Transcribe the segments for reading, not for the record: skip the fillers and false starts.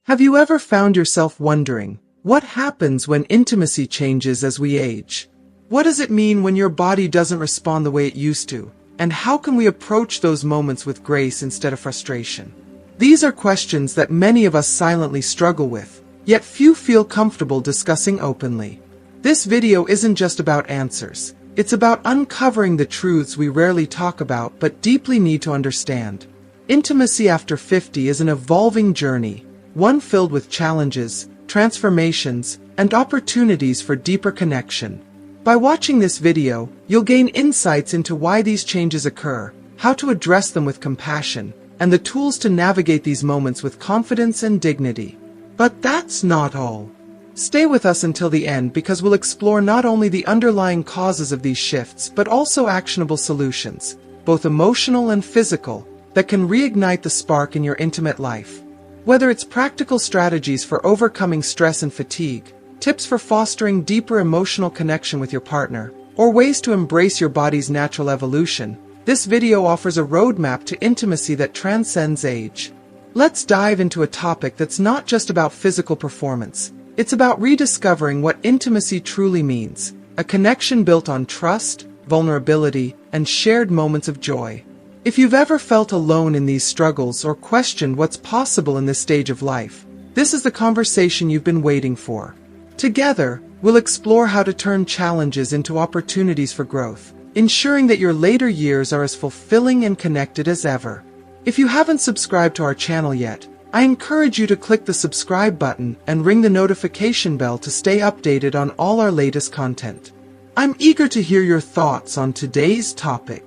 Have you ever found yourself wondering, what happens when intimacy changes as we age? What does it mean when your body doesn't respond the way it used to? And how can we approach those moments with grace instead of frustration? These are questions that many of us silently struggle with, yet few feel comfortable discussing openly. This video isn't just about answers. It's about uncovering the truths we rarely talk about but deeply need to understand. Intimacy after 50 is an evolving journey, one filled with challenges, transformations, and opportunities for deeper connection. By watching this video, you'll gain insights into why these changes occur, how to address them with compassion, and the tools to navigate these moments with confidence and dignity. But that's not all. Stay with us until the end because we'll explore not only the underlying causes of these shifts but also actionable solutions, both emotional and physical, that can reignite the spark in your intimate life. Whether it's practical strategies for overcoming stress and fatigue, tips for fostering deeper emotional connection with your partner, or ways to embrace your body's natural evolution, this video offers a roadmap to intimacy that transcends age. Let's dive into a topic that's not just about physical performance. It's about rediscovering what intimacy truly means, a connection built on trust, vulnerability, and shared moments of joy. If you've ever felt alone in these struggles or questioned what's possible in this stage of life, this is the conversation you've been waiting for. Together, we'll explore how to turn challenges into opportunities for growth, ensuring that your later years are as fulfilling and connected as ever. If you haven't subscribed to our channel yet, I encourage you to click the subscribe button and ring the notification bell to stay updated on all our latest content. I'm eager to hear your thoughts on today's topic.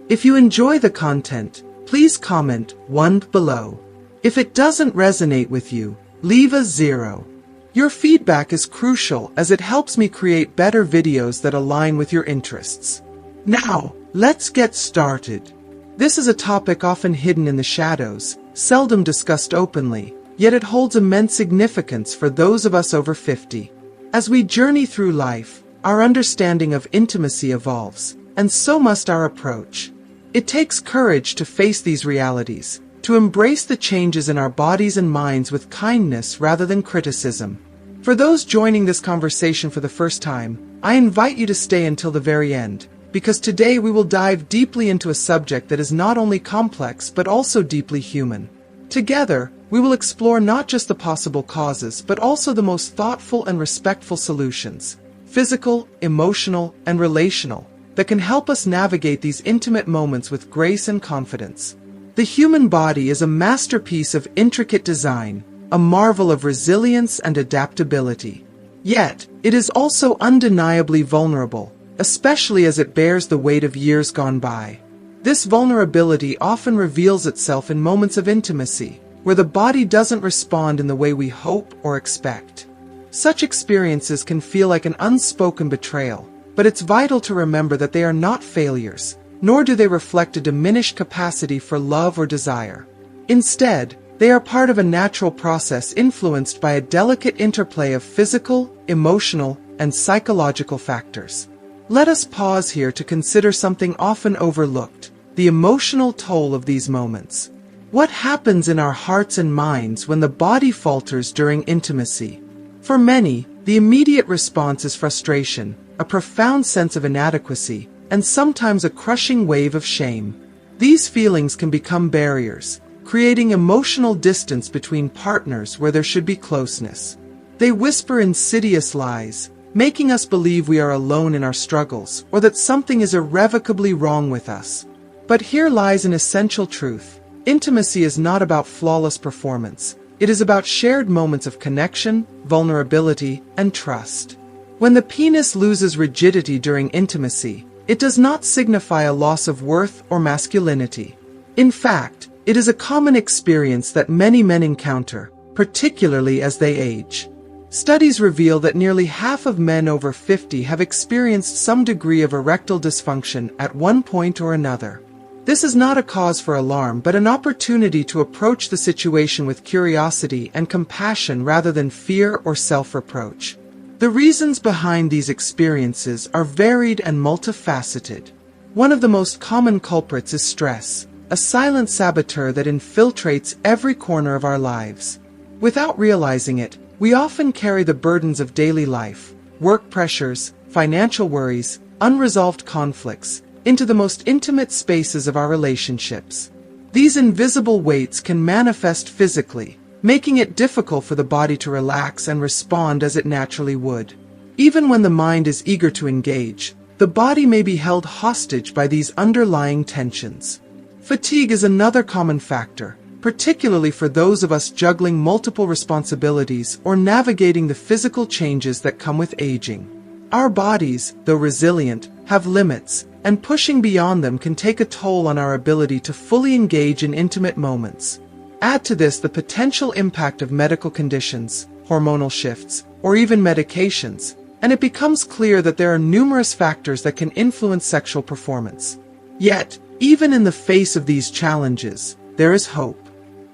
If you enjoy the content, please comment 1 below. If it doesn't resonate with you, leave a 0. Your feedback is crucial as it helps me create better videos that align with your interests. Now, let's get started. This is a topic often hidden in the shadows, seldom discussed openly, yet it holds immense significance for those of us over 50. As we journey through life, our understanding of intimacy evolves, and so must our approach. It takes courage to face these realities, to embrace the changes in our bodies and minds with kindness rather than criticism. For those joining this conversation for the first time, I invite you to stay until the very end, because today we will dive deeply into a subject that is not only complex but also deeply human. Together, we will explore not just the possible causes but also the most thoughtful and respectful solutions, physical, emotional, and relational, that can help us navigate these intimate moments with grace and confidence. The human body is a masterpiece of intricate design, a marvel of resilience and adaptability. Yet, it is also undeniably vulnerable, especially as it bears the weight of years gone by. This vulnerability often reveals itself in moments of intimacy, where the body doesn't respond in the way we hope or expect. Such experiences can feel like an unspoken betrayal, but it's vital to remember that they are not failures, nor do they reflect a diminished capacity for love or desire. Instead, they are part of a natural process influenced by a delicate interplay of physical, emotional, and psychological factors. Let us pause here to consider something often overlooked, the emotional toll of these moments. What happens in our hearts and minds when the body falters during intimacy? For many, the immediate response is frustration, a profound sense of inadequacy, and sometimes a crushing wave of shame. These feelings can become barriers, creating emotional distance between partners where there should be closeness. They whisper insidious lies, making us believe we are alone in our struggles or that something is irrevocably wrong with us. But here lies an essential truth. Intimacy is not about flawless performance. It is about shared moments of connection, vulnerability, and trust. When the penis loses rigidity during intimacy, it does not signify a loss of worth or masculinity. In fact, it is a common experience that many men encounter, particularly as they age. Studies reveal that nearly half of men over 50 have experienced some degree of erectile dysfunction at one point or another. This is not a cause for alarm but an opportunity to approach the situation with curiosity and compassion rather than fear or self-reproach. The reasons behind these experiences are varied and multifaceted. One of the most common culprits is stress, a silent saboteur that infiltrates every corner of our lives. Without realizing it, we often carry the burdens of daily life, work pressures, financial worries, unresolved conflicts, into the most intimate spaces of our relationships. These invisible weights can manifest physically, making it difficult for the body to relax and respond as it naturally would. Even when the mind is eager to engage, the body may be held hostage by these underlying tensions. Fatigue is another common factor, particularly for those of us juggling multiple responsibilities or navigating the physical changes that come with aging. Our bodies, though resilient, have limits, and pushing beyond them can take a toll on our ability to fully engage in intimate moments. Add to this the potential impact of medical conditions, hormonal shifts, or even medications, and it becomes clear that there are numerous factors that can influence sexual performance. Yet, even in the face of these challenges, there is hope.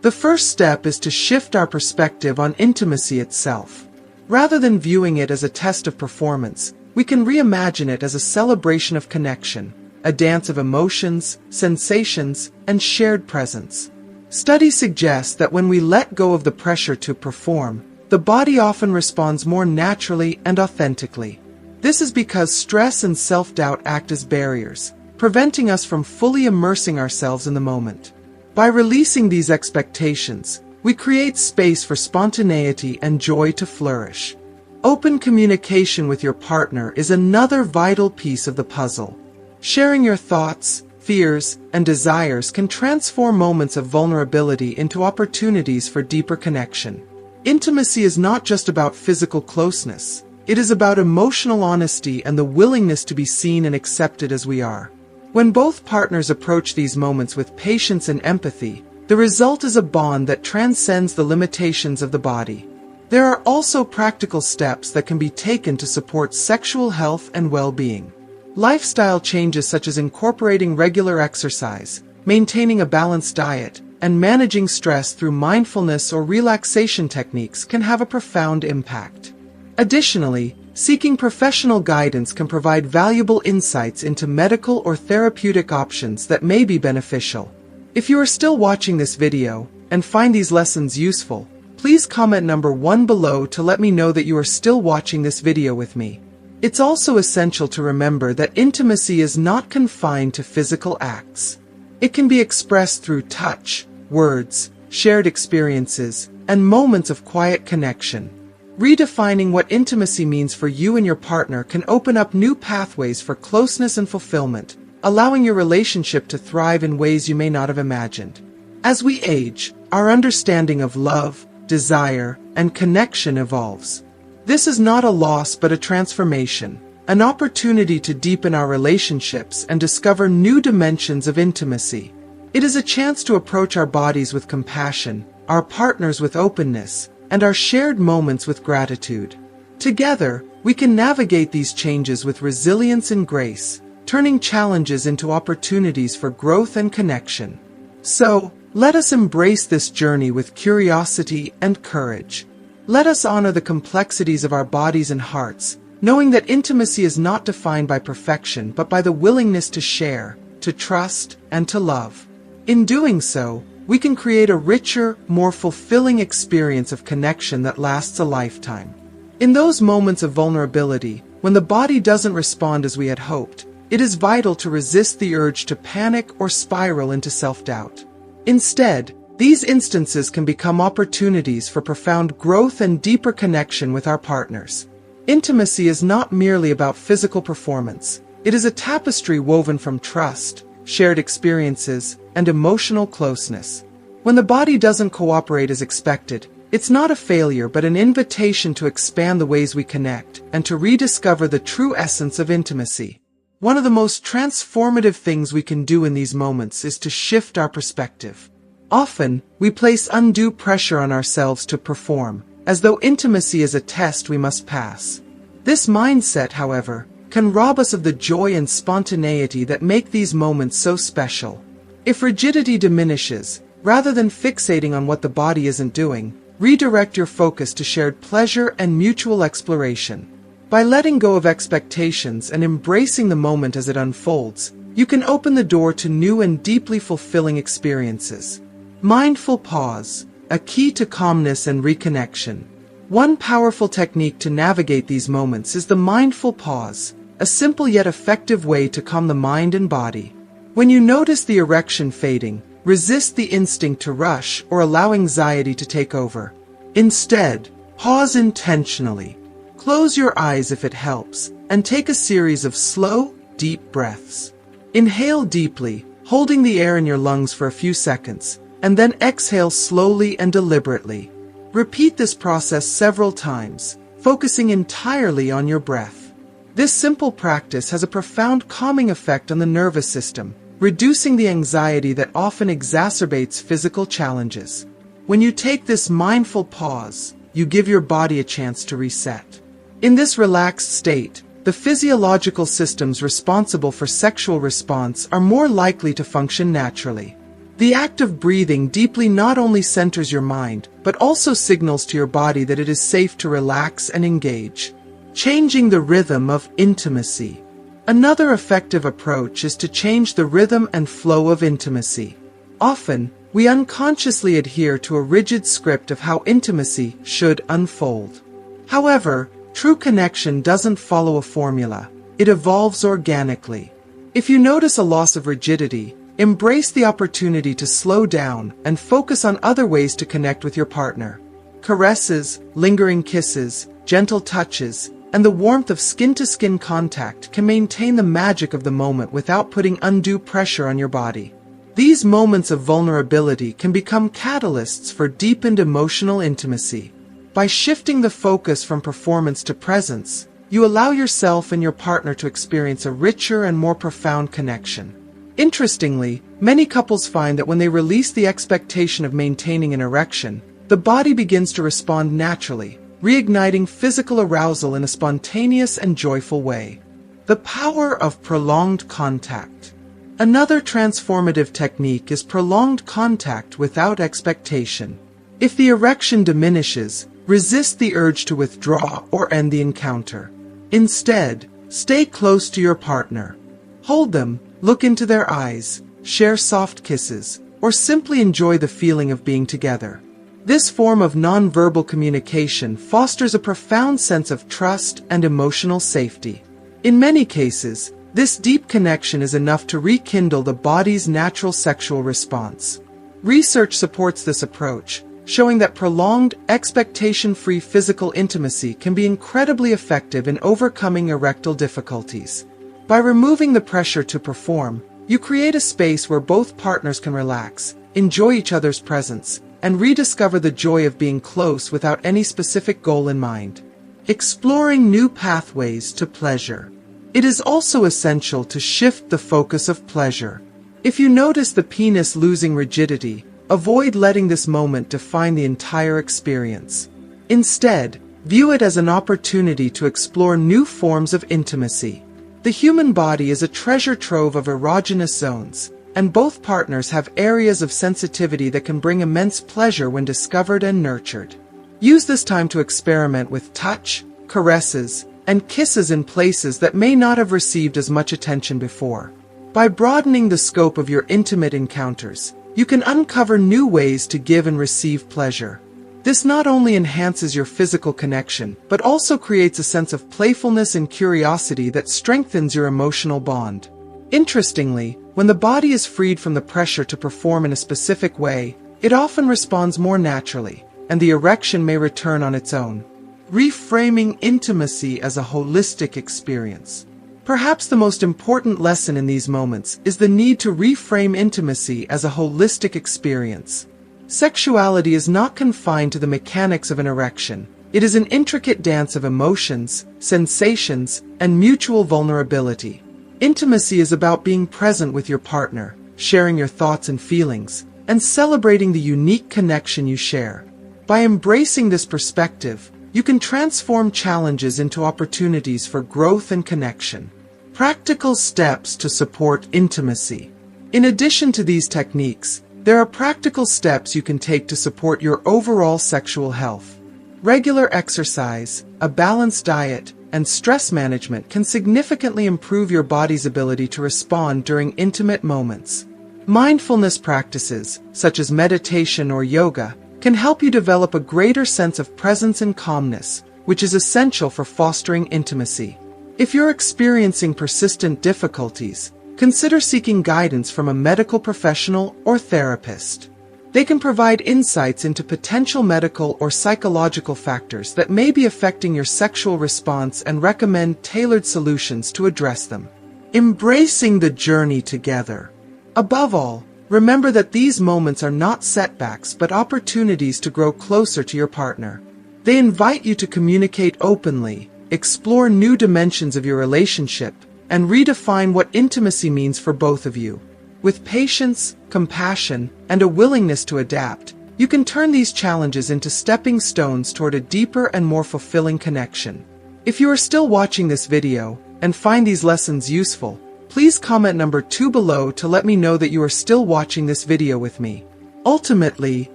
The first step is to shift our perspective on intimacy itself. Rather than viewing it as a test of performance, we can reimagine it as a celebration of connection, a dance of emotions, sensations, and shared presence. Studies suggest that when we let go of the pressure to perform, the body often responds more naturally and authentically. This is because stress and self-doubt act as barriers, preventing us from fully immersing ourselves in the moment. By releasing these expectations, we create space for spontaneity and joy to flourish. Open communication with your partner is another vital piece of the puzzle. Sharing your thoughts, fears, and desires can transform moments of vulnerability into opportunities for deeper connection. Intimacy is not just about physical closeness. It is about emotional honesty and the willingness to be seen and accepted as we are. When both partners approach these moments with patience and empathy, the result is a bond that transcends the limitations of the body. There are also practical steps that can be taken to support sexual health and well-being. Lifestyle changes such as incorporating regular exercise, maintaining a balanced diet, and managing stress through mindfulness or relaxation techniques can have a profound impact. Additionally, seeking professional guidance can provide valuable insights into medical or therapeutic options that may be beneficial. If you are still watching this video and find these lessons useful, please comment number 1 below to let me know that you are still watching this video with me. It's also essential to remember that intimacy is not confined to physical acts. It can be expressed through touch, words, shared experiences, and moments of quiet connection. Redefining what intimacy means for you and your partner can open up new pathways for closeness and fulfillment, allowing your relationship to thrive in ways you may not have imagined. As we age, our understanding of love, desire, and connection evolves. This is not a loss but a transformation, an opportunity to deepen our relationships and discover new dimensions of intimacy. It is a chance to approach our bodies with compassion, our partners with openness, and our shared moments with gratitude. Together, we can navigate these changes with resilience and grace, turning challenges into opportunities for growth and connection. So, let us embrace this journey with curiosity and courage. Let us honor the complexities of our bodies and hearts, knowing that intimacy is not defined by perfection but by the willingness to share, to trust, and to love. In doing so, we can create a richer, more fulfilling experience of connection that lasts a lifetime. In those moments of vulnerability, when the body doesn't respond as we had hoped, it is vital to resist the urge to panic or spiral into self-doubt. Instead, these instances can become opportunities for profound growth and deeper connection with our partners. Intimacy is not merely about physical performance. It is a tapestry woven from trust, shared experiences, and emotional closeness. When the body doesn't cooperate as expected, it's not a failure but an invitation to expand the ways we connect and to rediscover the true essence of intimacy. One of the most transformative things we can do in these moments is to shift our perspective. Often, we place undue pressure on ourselves to perform, as though intimacy is a test we must pass. This mindset, however, can rob us of the joy and spontaneity that make these moments so special. If rigidity diminishes, rather than fixating on what the body isn't doing, redirect your focus to shared pleasure and mutual exploration. By letting go of expectations and embracing the moment as it unfolds, you can open the door to new and deeply fulfilling experiences. Mindful pause, a key to calmness and reconnection. One powerful technique to navigate these moments is the mindful pause, a simple yet effective way to calm the mind and body. When you notice the erection fading, resist the instinct to rush or allow anxiety to take over. Instead, pause intentionally. Close your eyes if it helps, and take a series of slow, deep breaths. Inhale deeply, holding the air in your lungs for a few seconds, and then exhale slowly and deliberately. Repeat this process several times, focusing entirely on your breath. This simple practice has a profound calming effect on the nervous system, reducing the anxiety that often exacerbates physical challenges. When you take this mindful pause, you give your body a chance to reset. In this relaxed state, the physiological systems responsible for sexual response are more likely to function naturally. The act of breathing deeply not only centers your mind, but also signals to your body that it is safe to relax and engage, changing the rhythm of intimacy. Another effective approach is to change the rhythm and flow of intimacy. Often, we unconsciously adhere to a rigid script of how intimacy should unfold. However, true connection doesn't follow a formula. It evolves organically. If you notice a loss of rigidity, embrace the opportunity to slow down and focus on other ways to connect with your partner. Caresses, lingering kisses, gentle touches, and the warmth of skin-to-skin contact can maintain the magic of the moment without putting undue pressure on your body. These moments of vulnerability can become catalysts for deepened emotional intimacy. By shifting the focus from performance to presence, you allow yourself and your partner to experience a richer and more profound connection. Interestingly, many couples find that when they release the expectation of maintaining an erection, the body begins to respond naturally, reigniting physical arousal in a spontaneous and joyful way. The power of prolonged contact. Another transformative technique is prolonged contact without expectation. If the erection diminishes, resist the urge to withdraw or end the encounter. Instead, stay close to your partner. Hold them, look into their eyes, share soft kisses, or simply enjoy the feeling of being together. This form of nonverbal communication fosters a profound sense of trust and emotional safety. In many cases, this deep connection is enough to rekindle the body's natural sexual response. Research supports this approach, showing that prolonged, expectation-free physical intimacy can be incredibly effective in overcoming erectile difficulties. By removing the pressure to perform, you create a space where both partners can relax, enjoy each other's presence, and rediscover the joy of being close without any specific goal in mind. Exploring new pathways to pleasure. It is also essential to shift the focus of pleasure. If you notice the penis losing rigidity, avoid letting this moment define the entire experience. Instead, view it as an opportunity to explore new forms of intimacy. The human body is a treasure trove of erogenous zones, and both partners have areas of sensitivity that can bring immense pleasure when discovered and nurtured. Use this time to experiment with touch, caresses, and kisses in places that may not have received as much attention before. By broadening the scope of your intimate encounters, you can uncover new ways to give and receive pleasure. This not only enhances your physical connection, but also creates a sense of playfulness and curiosity that strengthens your emotional bond. Interestingly, when the body is freed from the pressure to perform in a specific way, it often responds more naturally, and the erection may return on its own. Reframing intimacy as a holistic experience. Perhaps the most important lesson in these moments is the need to reframe intimacy as a holistic experience. Sexuality is not confined to the mechanics of an erection. It is an intricate dance of emotions, sensations, and mutual vulnerability. Intimacy is about being present with your partner, sharing your thoughts and feelings, and celebrating the unique connection you share. By embracing this perspective, you can transform challenges into opportunities for growth and connection. Practical steps to support intimacy. In addition to these techniques, there are practical steps you can take to support your overall sexual health. Regular exercise, a balanced diet, and stress management can significantly improve your body's ability to respond during intimate moments. Mindfulness practices, such as meditation or yoga, can help you develop a greater sense of presence and calmness, which is essential for fostering intimacy. If you're experiencing persistent difficulties, consider seeking guidance from a medical professional or therapist. They can provide insights into potential medical or psychological factors that may be affecting your sexual response and recommend tailored solutions to address them. Embracing the journey together. Above all, remember that these moments are not setbacks but opportunities to grow closer to your partner. They invite you to communicate openly, explore new dimensions of your relationship, and redefine what intimacy means for both of you. With patience, compassion, and a willingness to adapt, you can turn these challenges into stepping stones toward a deeper and more fulfilling connection. If you are still watching this video and find these lessons useful, please comment number 2 below to let me know that you are still watching this video with me. Ultimately,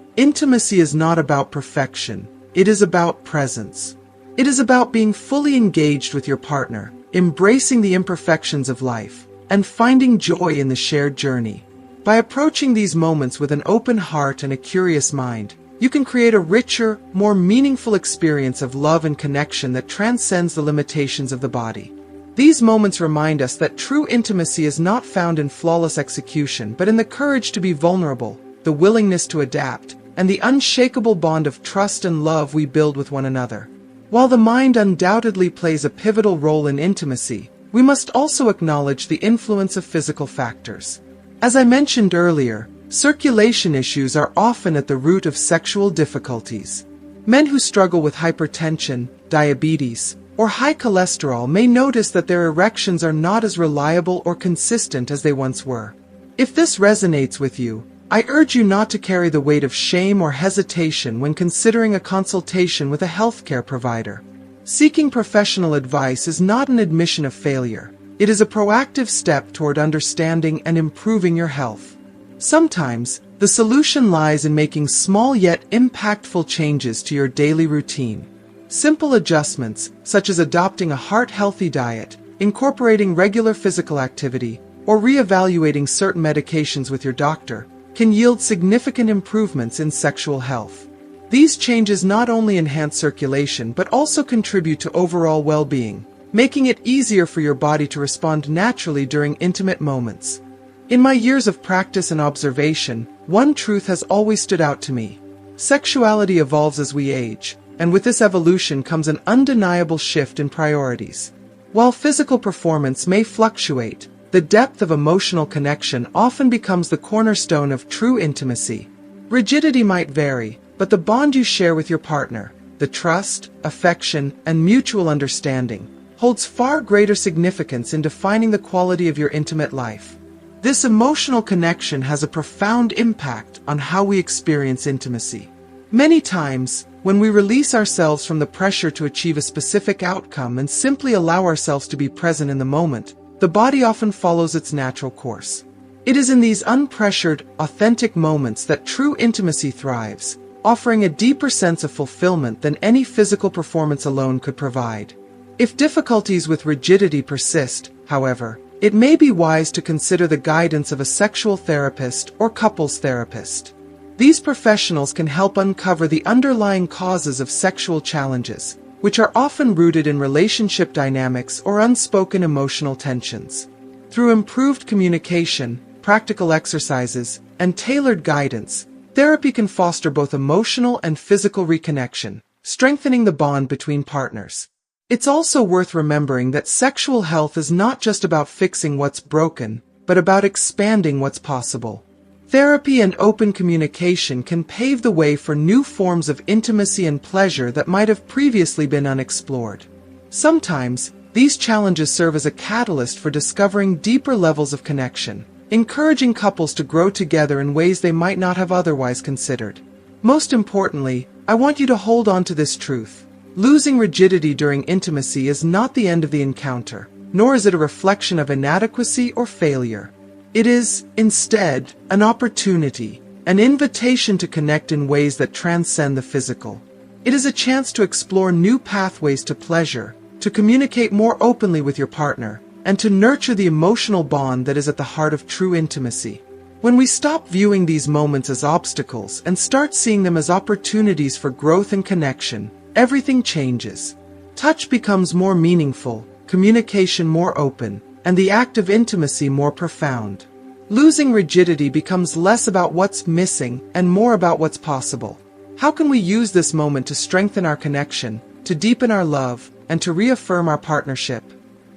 intimacy is not about perfection. It is about presence. It is about being fully engaged with your partner, embracing the imperfections of life, and finding joy in the shared journey. By approaching these moments with an open heart and a curious mind, you can create a richer, more meaningful experience of love and connection that transcends the limitations of the body. These moments remind us that true intimacy is not found in flawless execution but in the courage to be vulnerable, the willingness to adapt, and the unshakable bond of trust and love we build with one another. While the mind undoubtedly plays a pivotal role in intimacy, we must also acknowledge the influence of physical factors. As I mentioned earlier, circulation issues are often at the root of sexual difficulties. Men who struggle with hypertension, diabetes, or high cholesterol may notice that their erections are not as reliable or consistent as they once were. If this resonates with you, I urge you not to carry the weight of shame or hesitation when considering a consultation with a healthcare provider. Seeking professional advice is not an admission of failure. It is a proactive step toward understanding and improving your health. Sometimes, the solution lies in making small yet impactful changes to your daily routine. Simple adjustments, such as adopting a heart-healthy diet, incorporating regular physical activity, or reevaluating certain medications with your doctor, can yield significant improvements in sexual health. These changes not only enhance circulation but also contribute to overall well-being, making it easier for your body to respond naturally during intimate moments. In my years of practice and observation, one truth has always stood out to me. Sexuality evolves as we age, and with this evolution comes an undeniable shift in priorities. While physical performance may fluctuate, the depth of emotional connection often becomes the cornerstone of true intimacy. Rigidity might vary, but the bond you share with your partner, the trust, affection, and mutual understanding, holds far greater significance in defining the quality of your intimate life. This emotional connection has a profound impact on how we experience intimacy. Many times, when we release ourselves from the pressure to achieve a specific outcome and simply allow ourselves to be present in the moment, the body often follows its natural course. It is in these unpressured, authentic moments that true intimacy thrives, offering a deeper sense of fulfillment than any physical performance alone could provide. If difficulties with rigidity persist, however, it may be wise to consider the guidance of a sexual therapist or couples therapist. These professionals can help uncover the underlying causes of sexual challenges, which are often rooted in relationship dynamics or unspoken emotional tensions. Through improved communication, practical exercises, and tailored guidance, therapy can foster both emotional and physical reconnection, strengthening the bond between partners. It's also worth remembering that sexual health is not just about fixing what's broken, but about expanding what's possible. Therapy and open communication can pave the way for new forms of intimacy and pleasure that might have previously been unexplored. Sometimes, these challenges serve as a catalyst for discovering deeper levels of connection, encouraging couples to grow together in ways they might not have otherwise considered. Most importantly, I want you to hold on to this truth. Losing rigidity during intimacy is not the end of the encounter, nor is it a reflection of inadequacy or failure. It is, instead, an opportunity, an invitation to connect in ways that transcend the physical. It is a chance to explore new pathways to pleasure, to communicate more openly with your partner, and to nurture the emotional bond that is at the heart of true intimacy. When we stop viewing these moments as obstacles and start seeing them as opportunities for growth and connection, everything changes. Touch becomes more meaningful, communication more open, and the act of intimacy more profound. Losing rigidity becomes less about what's missing and more about what's possible. How can we use this moment to strengthen our connection, to deepen our love, and to reaffirm our partnership?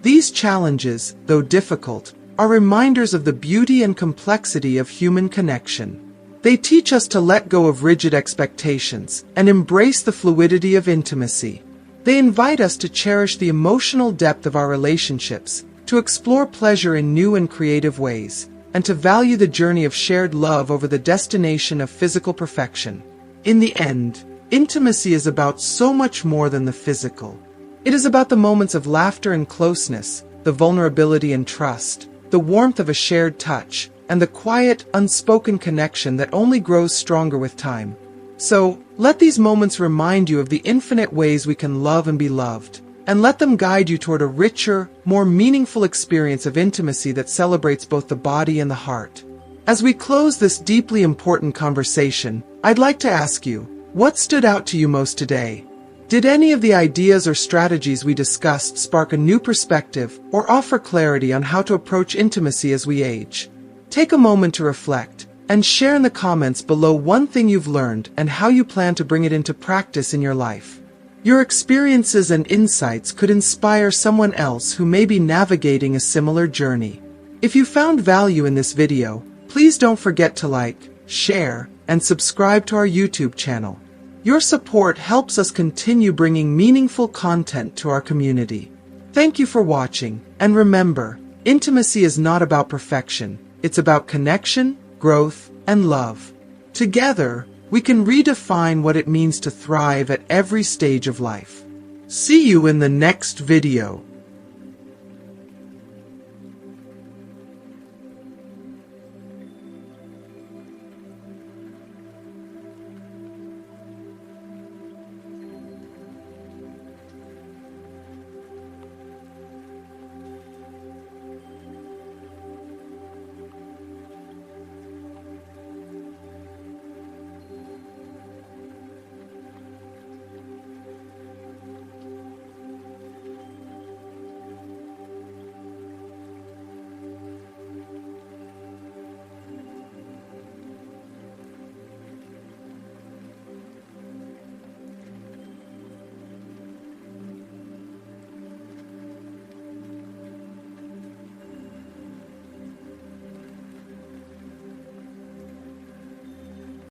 These challenges, though difficult, are reminders of the beauty and complexity of human connection. They teach us to let go of rigid expectations and embrace the fluidity of intimacy. They invite us to cherish the emotional depth of our relationships, to explore pleasure in new and creative ways, and to value the journey of shared love over the destination of physical perfection. In the end, intimacy is about so much more than the physical. It is about the moments of laughter and closeness, the vulnerability and trust, the warmth of a shared touch, and the quiet, unspoken connection that only grows stronger with time. So, let these moments remind you of the infinite ways we can love and be loved, and let them guide you toward a richer, more meaningful experience of intimacy that celebrates both the body and the heart. As we close this deeply important conversation, I'd like to ask you, what stood out to you most today? Did any of the ideas or strategies we discussed spark a new perspective or offer clarity on how to approach intimacy as we age? Take a moment to reflect and share in the comments below one thing you've learned and how you plan to bring it into practice in your life. Your experiences and insights could inspire someone else who may be navigating a similar journey. If you found value in this video, please don't forget to like, share, and subscribe to our YouTube channel. Your support helps us continue bringing meaningful content to our community. Thank you for watching, and remember, intimacy is not about perfection, it's about connection, growth, and love. Together, we can redefine what it means to thrive at every stage of life. See you in the next video.